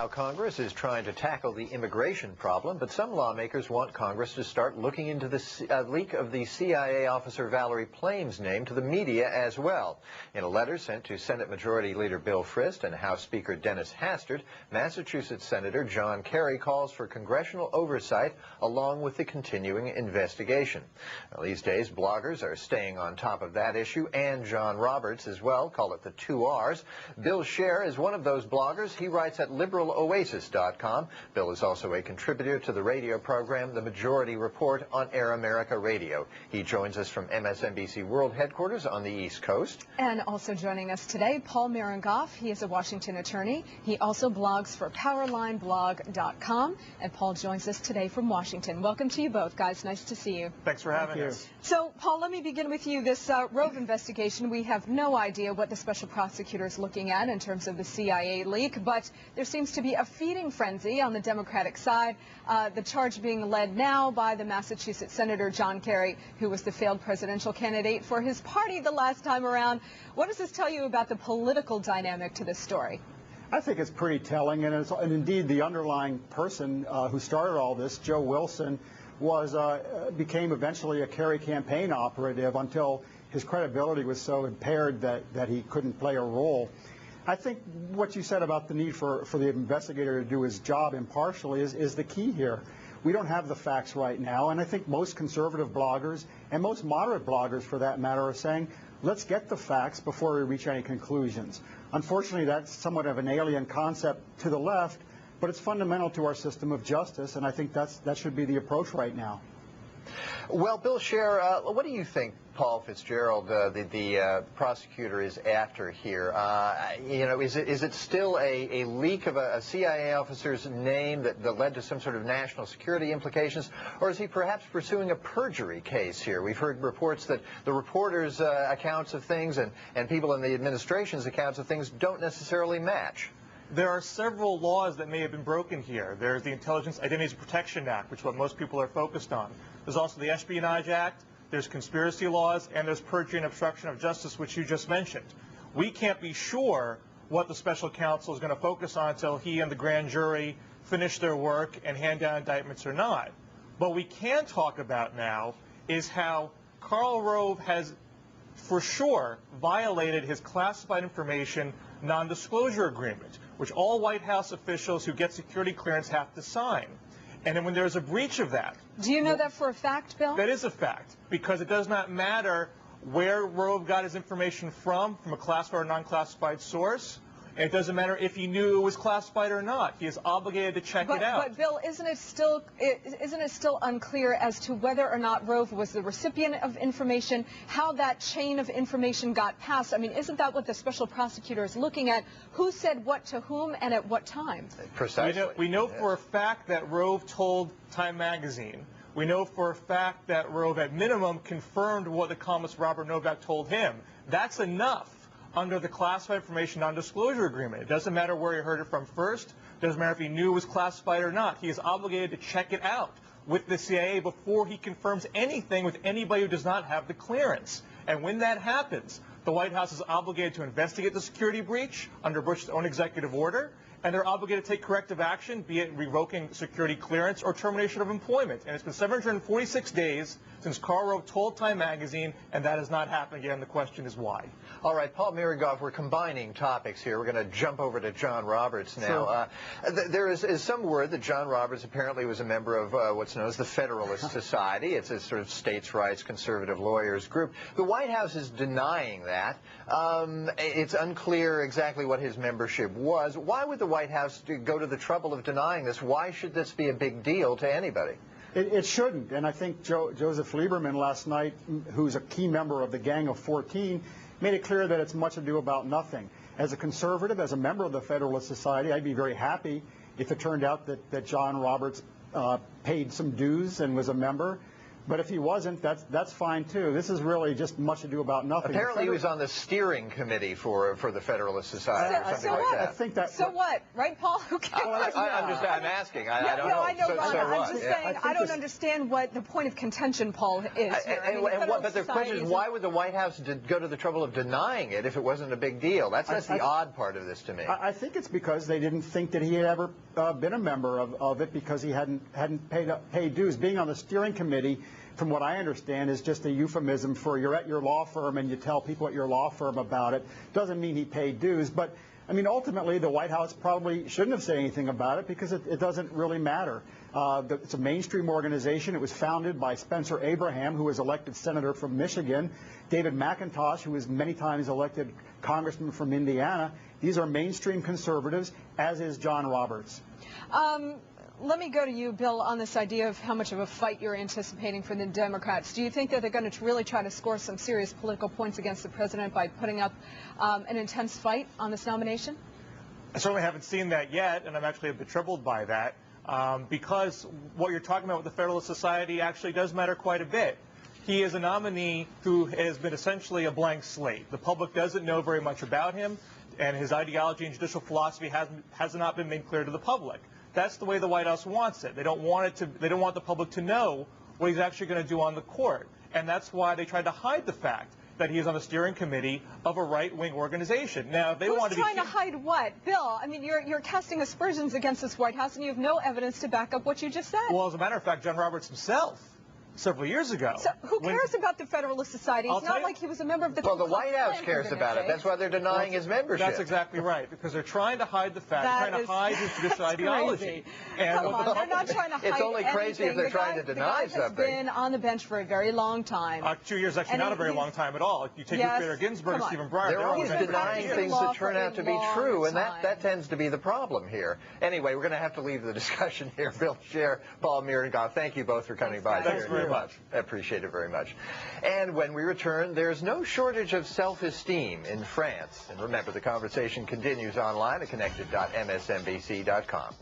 Now, Congress is trying to tackle the immigration problem, but some lawmakers want Congress to start looking into the leak of the CIA officer Valerie Plame's name to the media as well. In a letter sent to Senate Majority Leader Bill Frist and House Speaker Dennis Hastert, Massachusetts Senator John Kerry calls for congressional oversight along with the continuing investigation. Well, these days, bloggers are staying on top of that issue, and John Roberts as well, call it the 2 R's. Bill Scher is one of those bloggers. He writes at liberaloasis.com. Bill is also a contributor to the radio program The Majority Report on Air America Radio. He joins us from MSNBC World Headquarters on the East Coast. And also joining us today, Paul Mirengoff. He is a Washington attorney. He also blogs for powerlineblog.com. And Paul joins us today from Washington. Welcome to you both, guys. Nice to see you. Thanks for having us. So, Paul, let me begin with you. This Rove investigation, we have no idea what the special prosecutor is looking at in terms of the CIA leak, but there seems to be a feeding frenzy on the Democratic side, the charge being led now by the Massachusetts Senator John Kerry, who was the failed presidential candidate for his party the last time around. What does this tell you about the political dynamic to this story? I think it's pretty telling, and indeed the underlying person who started all this, Joe Wilson, became eventually a Kerry campaign operative until his credibility was so impaired that he couldn't play a role. I think what you said about the need for the investigator to do his job impartially is the key here. We don't have the facts right now, and I think most conservative bloggers and most moderate bloggers, for that matter, are saying, let's get the facts before we reach any conclusions. Unfortunately, that's somewhat of an alien concept to the left, but it's fundamental to our system of justice, and I think that should be the approach right now. Well, Bill Scher, what do you think Paul Fitzgerald, the prosecutor, is after here? You know, is it still a leak of a CIA officer's name that led to some sort of national security implications, or is he perhaps pursuing a perjury case here? We've heard reports that the reporters' accounts of things and people in the administration's accounts of things don't necessarily match. There are several laws that may have been broken here. There's the Intelligence Identities Protection Act, which is what most people are focused on. There's also the Espionage Act, there's conspiracy laws, and there's perjury and obstruction of justice, which you just mentioned. We can't be sure what the special counsel is going to focus on until he and the grand jury finish their work and hand down indictments or not. What we can talk about now is how Karl Rove has, for sure, violated his classified information non-disclosure agreement, which all White House officials who get security clearance have to sign. And then when there's a breach of that... Do you know that for a fact, Bill? That is a fact, because it does not matter where Rove got his information from a classified or non-classified source. And it doesn't matter if he knew it was classified or not. He is obligated to check it out. But Bill, isn't it still unclear as to whether or not Rove was the recipient of information, how that chain of information got passed? I mean, isn't that what the special prosecutor is looking at? Who said what to whom and at what time? Precisely. We know for a fact that Rove told Time Magazine. We know for a fact that Rove, at minimum, confirmed what the columnist Robert Novak told him. That's enough under the classified information non-disclosure agreement. It doesn't matter where he heard it from first. It doesn't matter if he knew it was classified or not. He is obligated to check it out with the CIA before he confirms anything with anybody who does not have the clearance. And when that happens, the White House is obligated to investigate the security breach under Bush's own executive order, and they're obligated to take corrective action, be it revoking security clearance or termination of employment. And it's been 746 days since Karl Rove told Time Magazine, and that has not happened again. The question is why. All right, Paul Mirengoff, we're combining topics here. We're going to jump over to John Roberts now. Sure. There is some word that John Roberts apparently was a member of what's known as the Federalist Society. It's a sort of states' rights conservative lawyers group. The White House is denying that. It's unclear exactly what his membership was. Why would the White House go to the trouble of denying this? Why should this be a big deal to anybody? It shouldn't, and I think Joseph Lieberman last night, who's a key member of the Gang of 14, made it clear that it's much ado about nothing. As a conservative, as a member of the Federalist Society, I'd be very happy if it turned out that John Roberts paid some dues and was a member. But if he wasn't, that's fine too. This is really just much ado about nothing. Apparently he was on the steering committee for the Federalist Society or something like that. I think that. So what, right, Paul? Who cares? I'm asking. I don't know. I know, so I'm what? just saying, I don't understand what the point of contention, Paul, is here. But the question is, why would the White House go to the trouble of denying it if it wasn't a big deal? That's the odd part of this to me. I think it's because they didn't think that he had ever been a member of it because he hadn't paid dues. Being on the steering committee, from what I understand, is just a euphemism for you're at your law firm and you tell people at your law firm about it. Doesn't mean he paid dues, but I mean, ultimately, the White House probably shouldn't have said anything about it because it doesn't really matter. It's a mainstream organization. It was founded by Spencer Abraham, who was elected senator from Michigan, David McIntosh, who was many times elected congressman from Indiana. These are mainstream conservatives, as is John Roberts. Let me go to you, Bill, on this idea of how much of a fight you're anticipating for the Democrats. Do you think that they're going to really try to score some serious political points against the president by putting up an intense fight on this nomination? I certainly haven't seen that yet, and I'm actually a bit troubled by that, because what you're talking about with the Federalist Society actually does matter quite a bit. He is a nominee who has been essentially a blank slate. The public doesn't know very much about him, and his ideology and judicial philosophy has not been made clear to the public. That's the way the White House wants it. They don't want the public to know what he's actually going to do on the court. And that's why they tried to hide the fact that he is on the steering committee of a right-wing organization. Now, if they want to be... Who's trying to hide what? Bill, I mean, you're casting aspersions against this White House, and you have no evidence to back up what you just said. Well, as a matter of fact, John Roberts himself, several years ago... So who cares about the Federalist Society? It's not like he was a member of the... Well, the White House cares about it. That's why they're denying his membership. That's exactly right, because they're trying to hide the fact, trying to hide his judicial ideology. And come on, they're not trying to hide It's only crazy if they're trying to deny something. The guy has been on the bench for a very long time. 2 years actually not a very long time at all. If you take Ruth Bader Ginsburg and Stephen Breyer, they're always denying things that turn out to be true, and that tends to be the problem here. Anyway, we're going to have to leave the discussion here. Bill Scher, Paul Mirengoff, thank you both for coming by. Thanks very much. I appreciate it very much. And when we return, there's no shortage of self-esteem in France. And remember, the conversation continues online at connected.msnbc.com.